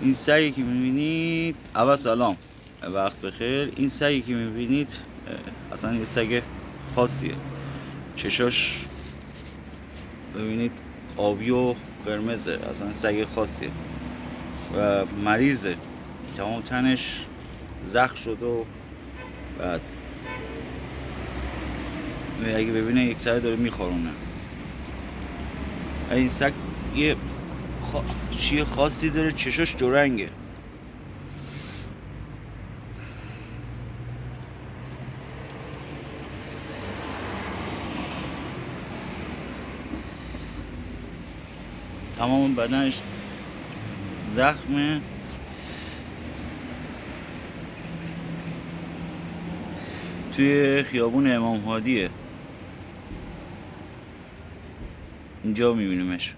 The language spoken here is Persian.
این سگی که میبینید، اول سلام، وقت بخیر. این سگی که میبینید اصلا یه سگ خاصیه. چشاش ببینید آبی و قرمزه، اصلا سگ خاصیه و مریضه. تمام تنش زخم شد و بعد اگه ببینه یک سر داره میخورونه. این سگ یه چیه خاصی داره، چشاش دو رنگه. تمام بدنش زخمه. توی خیابون امام هادیه، اینجا میبینیمش.